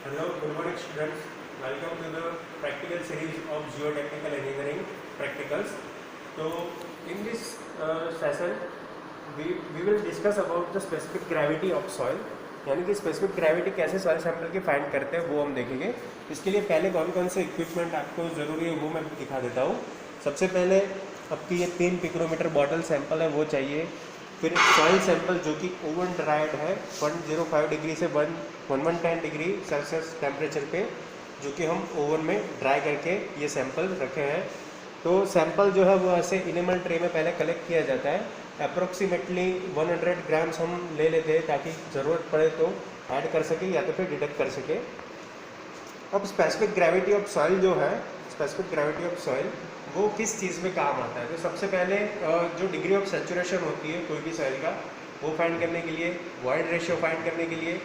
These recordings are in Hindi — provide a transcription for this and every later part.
Hello, good morning students. Welcome to the practical series of Geotechnical Engineering practicals. So in this session we will discuss about the specific gravity of soil. यानी कि स्पेसिफिक ग्रेविटी कैसे सॉइल सैंपल की फाइंड करते हैं वो हम देखेंगे. इसके लिए पहले कौन कौन से इक्विपमेंट आपको ज़रूरी है वो मैं दिखा देता हूँ. सबसे पहले आपकी ये 3 पिक्रोमीटर बॉटल सैंपल है वो चाहिए. फिर सॉइल सैंपल जो कि ओवन ड्राइड है 105 डिग्री से 1110 डिग्री सेल्सियस टेम्परेचर पे, जो कि हम ओवन में ड्राई करके ये सैंपल रखे हैं. तो सैंपल जो है वो ऐसे इनेमल ट्रे में पहले कलेक्ट किया जाता है. अप्रोक्सीमेटली 100 ग्राम्स हम ले लेते हैं ताकि ज़रूरत पड़े तो ऐड कर सके या तो फिर डिडक्ट कर सके. अब स्पेसिफिक ग्रेविटी ऑफ सॉइल जो है, स्पेसिफिक ग्रेविटी ऑफ सॉइल वो किस चीज़ में काम आता है. तो सबसे पहले जो डिग्री ऑफ सैचुरेशन होती है कोई भी सॉइल का वो फाइंड करने के लिए, वॉइड रेशियो फाइंड करने के लिए,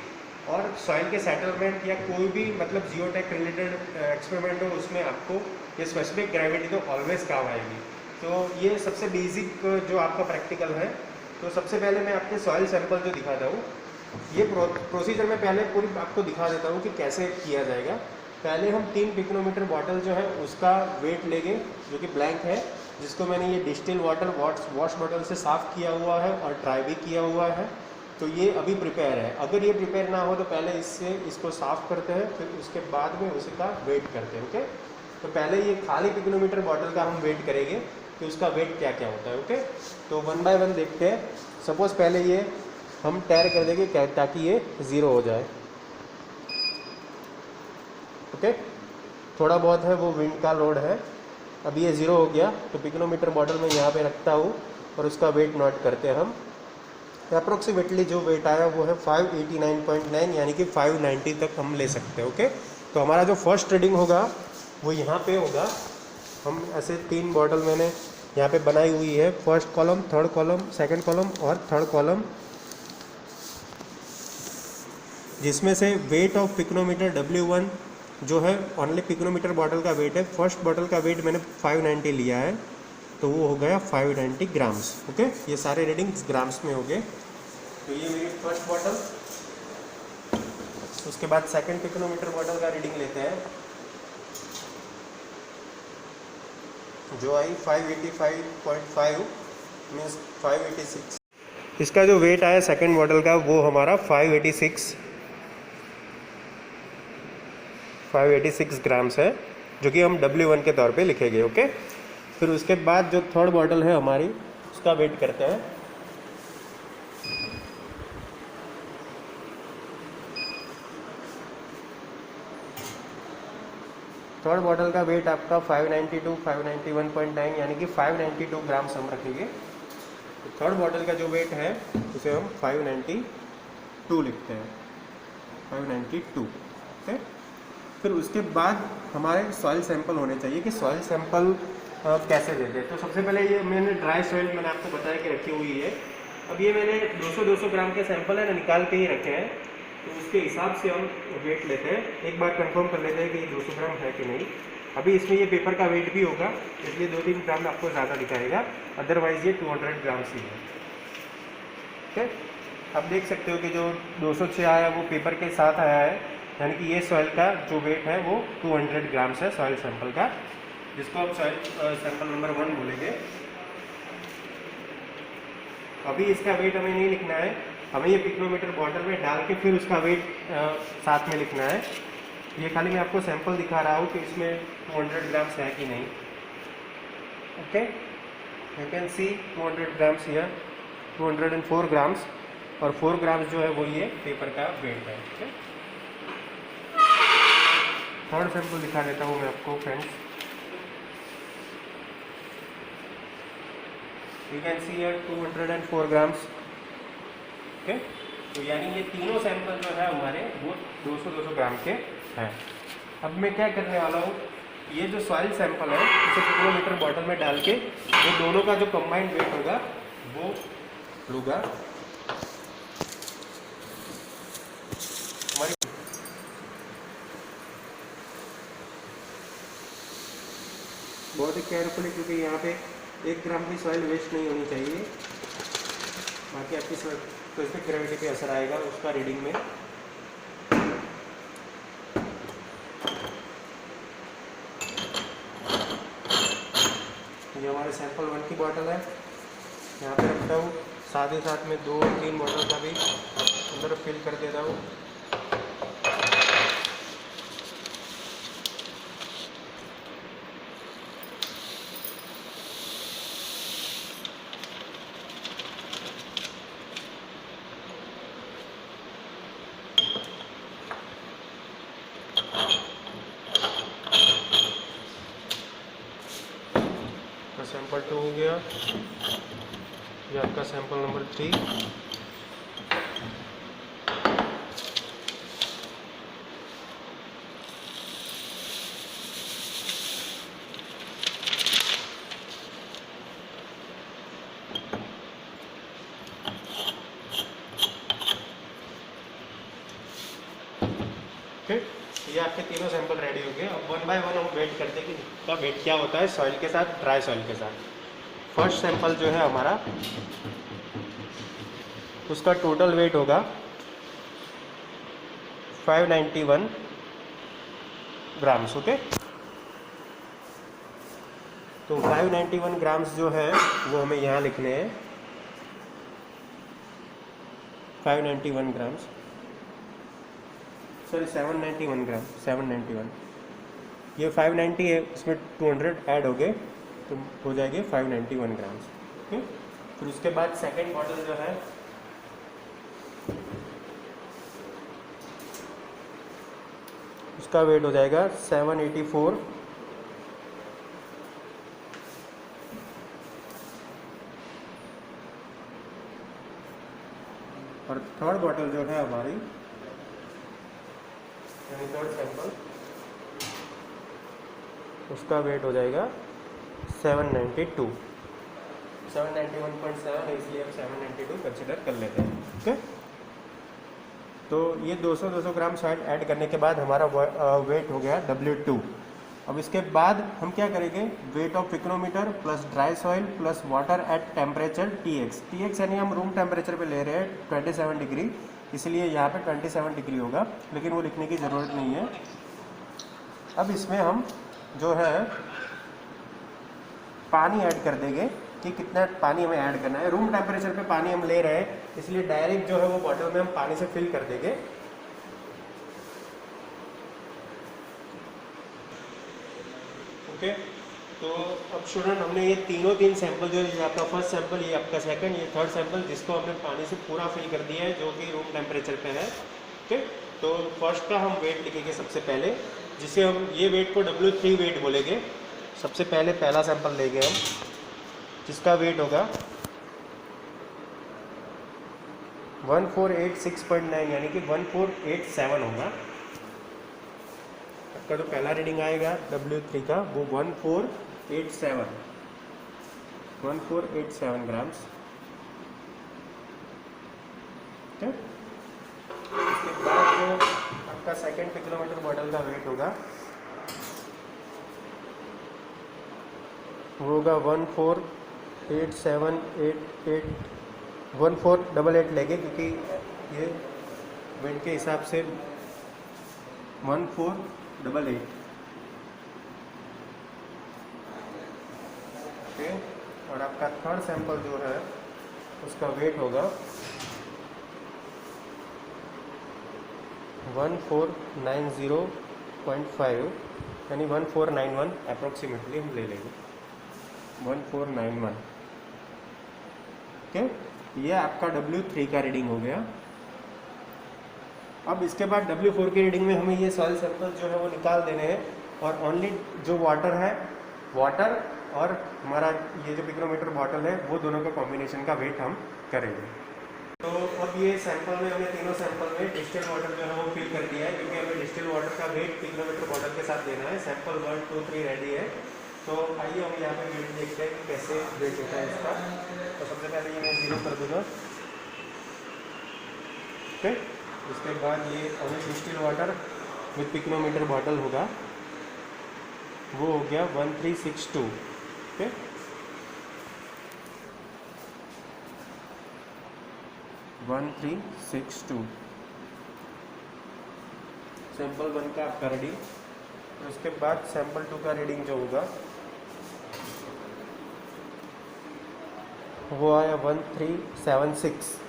और सॉइल के सेटलमेंट या कोई भी मतलब जियोटेक रिलेटेड एक्सपेरिमेंट हो उसमें आपको ये स्पेसिफिक ग्रेविटी तो ऑलवेज काम आएगी. तो ये सबसे बेसिक जो आपका प्रैक्टिकल है. तो सबसे पहले मैं आपके सॉइल सैंपल जो दिखाता हूँ, ये प्रोसीजर में पहले पूरी आपको दिखा देता हूँ कि कैसे किया जाएगा. पहले हम 3 पिक्रोमीटर बॉटल जो है उसका वेट लेंगे जो कि ब्लैंक है, जिसको मैंने ये डिस्टिल वाटर वॉश बॉटल से साफ़ किया हुआ है और ड्राई भी किया हुआ है. तो ये अभी प्रिपेयर है. अगर ये प्रिपेयर ना हो तो पहले इसको साफ़ करते हैं, फिर उसके बाद में उसका वेट करते हैं. ओके, तो पहले ये खाली पिक्रोमीटर बॉटल का हम वेट करेंगे कि उसका वेट क्या क्या होता है. ओके, तो 1 बाय 1 देखते हैं. सपोज़ पहले ये हम टैर कर देंगे ताकि ये 0 हो जाए. ओके, थोड़ा बहुत है वो विंड का लोड है. अभी ये 0 हो गया तो पिक्रोमीटर बॉटल में यहाँ पे रखता हूँ और उसका वेट नोट करते हैं हम. अप्रोक्सीमेटली जो वेट आया वो है 589.9, यानी कि 590 तक हम ले सकते हैं. ओके, तो हमारा जो फर्स्ट रीडिंग होगा वो यहाँ पे होगा. हम ऐसे 3 बॉटल मैंने यहाँ पे बनाई हुई है. First column, third column, second column और थर्ड कॉलम, जिसमें से वेट ऑफ पिक्रोमीटर W1 जो है ओनली पिक्रोमीटर बॉटल का वेट है. फर्स्ट बॉटल का वेट मैंने 590 लिया है तो वो हो गया 590 ग्राम्स. ओके, ये सारे रीडिंग्स ग्राम्स में हो गए. तो ये मेरी फर्स्ट बॉटल. उसके बाद सेकंड पिक्रोमीटर बॉटल का रीडिंग लेते हैं जो आई 585.5 मीन्स 586. इसका जो वेट आया सेकंड बॉटल का वो हमारा 586 ग्राम्स है, जो कि हम W1 के तौर पे लिखेंगे. ओके, फिर उसके बाद जो थर्ड बॉटल है हमारी उसका वेट करते हैं. थर्ड बॉटल का वेट आपका 592, 591.9 यानी कि 592 ग्राम्स हम रखेंगे. तो थर्ड बॉटल का जो वेट है उसे हम 592 लिखते हैं, 592. ओके, फिर उसके बाद हमारे सॉइल सैंपल होने चाहिए कि सॉइल सैंपल कैसे देते हैं. तो सबसे पहले ये मैंने ड्राई सॉइल मैंने आपको बताया कि रखी हुई है. अब ये मैंने 200 ग्राम के सैंपल है ना निकाल के ही रखे हैं. तो उसके हिसाब से हम वेट लेते हैं. एक बार कंफर्म कर लेते हैं कि 200 ग्राम है कि नहीं. अभी इसमें ये पेपर का वेट भी होगा इसलिए 2-3 ग्राम आपको ज़्यादा दिखाएगा, अदरवाइज़ ये 200 ग्राम्स ही है. ओके, अब देख सकते हो कि जो 206 आया वो पेपर के साथ आया है, यानी कि ये सॉइल का जो वेट है वो 200 ग्राम्स है सॉइल सैंपल का, जिसको हम सॉइल सैंपल नंबर 1 बोलेंगे. अभी इसका वेट हमें नहीं लिखना है, हमें ये पिक्रोमीटर बॉटल में डाल के फिर उसका वेट साथ में लिखना है. ये खाली मैं आपको सैंपल दिखा रहा हूँ कि इसमें 200 ग्राम्स है कि नहीं. Okay, you can see 200 grams here, 204 grams, और 4 ग्राम्स जो है वो ये पेपर का वेट है. ओके, थर्ड सैंपल दिखा देता हूँ मैं आपको friends. You can see here 204 grams. Okay, तो यानी ये तीनों सैंपल जो है हमारे वो 200 ग्राम के हैं. अब मैं क्या करने वाला हूँ, ये जो सॉइल सैंपल है इसे पिक्रोमीटर बॉटल में डाल के वो दोनों का जो कंबाइंड वेट होगा वो लूँगा. बहुत ही केयरफुली, क्योंकि यहाँ पे 1 ग्राम की सॉइल वेस्ट नहीं होनी चाहिए. बाकी आपकी स्पेसिफिक ग्रेविटी पे असर आएगा उसका रीडिंग में. ये हमारे सैंपल 1 की बॉटल है, यहाँ पे रखता हूँ। साथ ही साथ में 2-3 बॉटल का भी अंदर फिल कर देता हूँ। सैंपल 2 हो गया, ये आपका सैंपल नंबर 3। ठीक, ये आपके तीनों सैंपल रेडी हो गए। अब 1 बाय 1 हम वेट करते हैं कि इसका वेट क्या होता है सॉइल के साथ, ड्राई सॉइल के साथ। फर्स्ट सैंपल जो है हमारा, उसका टोटल वेट होगा 591 ग्राम्स। ओके, तो 591 ग्राम्स जो है वो हमें यहाँ लिखने हैं। 591 ग्राम्स, सॉरी 791 ग्राम, 791। ये 590 है, इसमें 200 ऐड हो गए तो हो जाएगी 591 ग्राम्स। ओके, फिर उसके बाद सेकेंड बॉटल जो है उसका वेट हो जाएगा 784। और थर्ड बॉटल जो है हमारी, थर्ड सैंपल, उसका वेट हो जाएगा 792। 791.7 है, इसलिए हम 792 कंसिडर कर लेते हैं। ओके, तो ये 200 ग्राम सॉइल ऐड करने के बाद हमारा वेट हो गया W2। अब इसके बाद हम क्या करेंगे, weight of pycnometer plus dry soil plus water at temperature TX यानी हम रूम टेम्परेचर पे ले रहे हैं 27 डिग्री, इसलिए यहाँ पे 27 डिग्री होगा, लेकिन वो लिखने की ज़रूरत नहीं है। अब इसमें हम जो है पानी ऐड कर देंगे कि कितना पानी हमें ऐड करना है। रूम टेम्परेचर पे पानी हम ले रहे हैं, इसलिए डायरेक्ट जो है वो बॉटल में हम पानी से फिल कर देंगे। ओके, तो अब स्टूडेंट हमने ये तीन सैंपल जो है, आपका फर्स्ट सैंपल, ये आपका सेकंड, ये थर्ड सैंपल, जिसको हमने पानी से पूरा फिल कर दिया है, जो कि रूम टेम्परेचर पे है। ओके, तो फर्स्ट का हम वेट लिखेंगे सबसे पहले, जिसे हम ये वेट को W3 वेट बोलेंगे। सबसे पहले पहला सैंपल लेंगे हम, जिसका वेट होगा 1486.9 यानी कि 1487 होगा। आपका जो पहला रीडिंग आएगा W3 का वो 1487 ग्राम्स। ठीक, उसके बाद जो आपका सेकेंड पिक्रोमीटर बॉटल का वेट होगा वो होगा 1488 लेंगे, क्योंकि ये वेट के हिसाब से 1488। ओके, और आपका थर्ड सैंपल जो है उसका वेट होगा 1490.5 यानी 1491 अप्रोक्सीमेटली हम ले लेंगे, 1491। ओके, ये आपका W3 का रीडिंग हो गया। अब इसके बाद W4 की रीडिंग में हमें ये सॉइल सैंपल जो है वो निकाल देने हैं, और ओनली जो वाटर है, वाटर और हमारा ये जो पिक्रोमीटर बॉटल है, वो दोनों का कॉम्बिनेशन का वेट हम करेंगे। तो अब ये सैंपल में हमने तीनों सैंपल में डिस्टिल वाटर जो है वो फिल कर दिया है, क्योंकि हमें डिस्टिल वाटर का वेट पिक्रोमीटर बॉटल के साथ देना है। सैंपल 1, 2, 3 रेडी है। तो आइए हम यहाँ पे वेट देखते हैं कि कैसे वेट होता है इसका। तो सबसे पहले ये मैं 0 कर दूँगा। ओके, उसके बाद ये हमें डिस्टिल वाटर विथ पिक्रोमीटर बॉटल होगा, वो हो गया 1362। ओके, सैंपल 1 का आपका रीडिंग। उसके बाद सैंपल 2 का रीडिंग जो होगा वो आया 1376।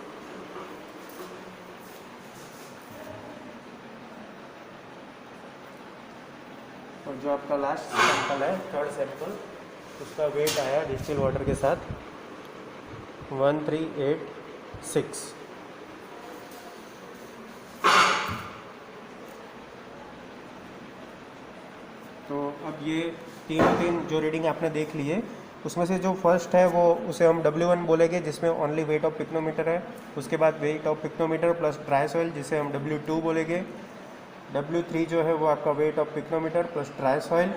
और जो आपका लास्ट सैंपल है, थर्ड सैंपल, उसका वेट आया डिस्टिल वाटर के साथ 1386। तो अब ये तीन जो रीडिंग आपने देख ली है, उसमें से जो फर्स्ट है वो उसे हम W1 बोलेंगे, जिसमें ओनली वेट ऑफ पिक्नोमीटर है। उसके बाद weight of pycnometer plus dry soil, जिसे हम W2 बोलेंगे। W3 जो है वो आपका weight of pycnometer plus dry soil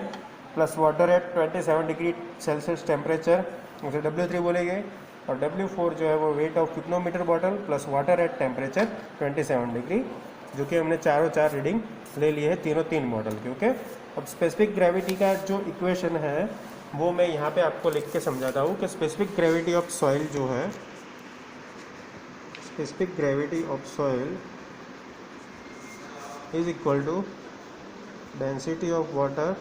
plus water eight 27 degree Celsius temperature, उसे W3 बोलेंगे। और W4 जो है वो weight of pycnometer bottle plus water at temperature 27 degree, जो कि हमने चार रीडिंग ले लिए है तीन मॉडल के। ओके, अब स्पेसिफिक ग्रेविटी का जो इक्वेशन है वो मैं यहाँ पे आपको लिख के समझाता हूँ कि स्पेसिफिक ग्रेविटी ऑफ सॉइल जो है, specific gravity of soil is equal to density of water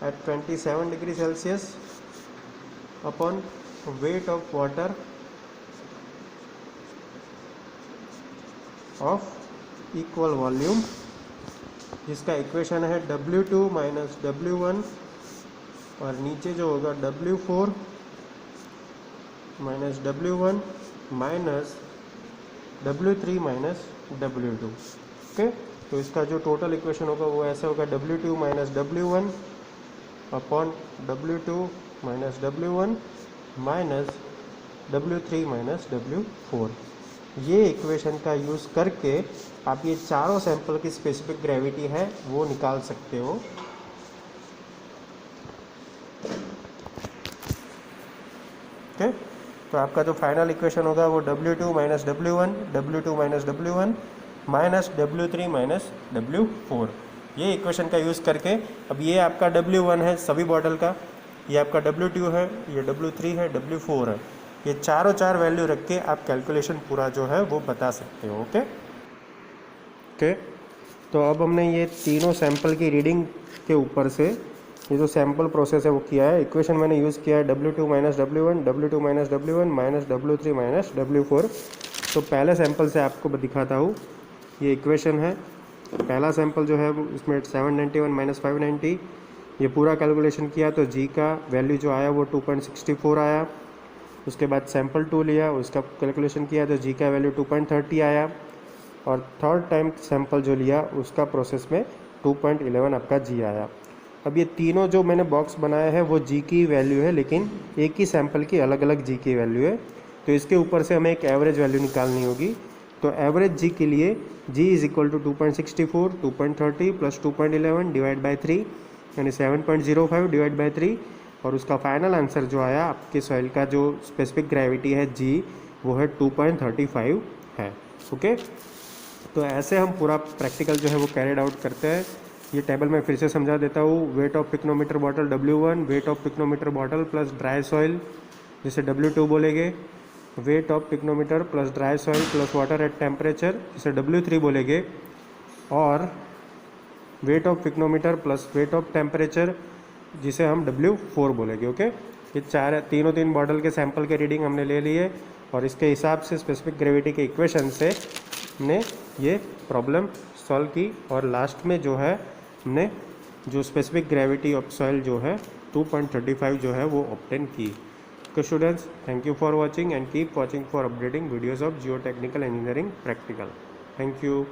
at 27 degree Celsius upon weight of water of equal volume, जिसका इक्वेशन है W2 माइनस W1, और नीचे जो होगा W4 minus W1 minus W3 minus W2। Okay, तो इसका जो टोटल इक्वेशन होगा वो ऐसा होगा W2 minus W1 upon W2 minus W1 minus W3 minus W4। ये इक्वेशन का यूज़ करके आप ये चारों सैंपल की स्पेसिफिक ग्रेविटी है वो निकाल सकते हो। ओके, तो आपका जो फाइनल इक्वेशन होगा वो W2 minus W1, W2 minus W1 minus W3 minus W4, ये इक्वेशन का यूज़ करके। अब ये आपका W1 है सभी बॉटल का, ये आपका W2 है, ये W3 है, W4 है, ये चार वैल्यू रख के आप कैलकुलेशन पूरा जो है वो बता सकते हो। ओके ओके, तो अब हमने ये तीनों सैंपल की रीडिंग के ऊपर से ये जो सैंपल प्रोसेस है वो किया है। इक्वेशन मैंने यूज़ किया है W2 minus W1, W2 minus W1 minus W3 minus W4। तो पहले सैंपल से आपको दिखाता हूँ, ये इक्वेशन है। पहला सैंपल जो है वो इसमें 791 माइनस 590, ये पूरा कैलकुलेशन किया तो जी का वैल्यू जो आया वो 2.64 आया। उसके बाद सैंपल 2 लिया, उसका कैलकुलेशन किया तो जी का वैल्यू 2.30 आया। और थर्ड टाइम सैंपल जो लिया उसका प्रोसेस में 2.11 आपका जी आया। अब ये तीनों जो मैंने बॉक्स बनाया है वो जी की वैल्यू है, लेकिन एक ही सैंपल की अलग अलग जी की वैल्यू है। तो इसके ऊपर से हमें एक एवरेज वैल्यू निकालनी होगी। तो एवरेज जी के लिए G is equal to 2.64, 2.30 plus 2.11 divide by 3, यानी 7.05 डिवाइड बाई 3। और उसका फाइनल आंसर जो आया आपके सॉइल का जो स्पेसिफिक ग्रेविटी है जी, वो है 2.35 है। ओके, तो ऐसे हम पूरा प्रैक्टिकल जो है वो कैरिड आउट करते हैं। ये टेबल मैं फिर से समझा देता हूँ। Weight of pycnometer bottle W1, weight of pycnometer bottle plus dry soil जिसे W2 बोलेंगे, weight of pycnometer plus dry soil plus water at temperature जिसे W3 बोलेंगे, और weight of pycnometer plus weight of temperature जिसे हम W4 बोलेंगे। ओके, ये तीन बॉटल के सैंपल के रीडिंग हमने ले लिए, और इसके हिसाब से स्पेसिफिक ग्रेविटी के इक्वेशन से हमने ये प्रॉब्लम सॉल्व की। और लास्ट में जो है हमने जो स्पेसिफिक ग्रेविटी ऑफ सॉइल जो है 2.35 जो है वो ऑब्टेन की। Okay students, thank you for watching and keep watching for updating videos of geotechnical engineering practical. Thank you.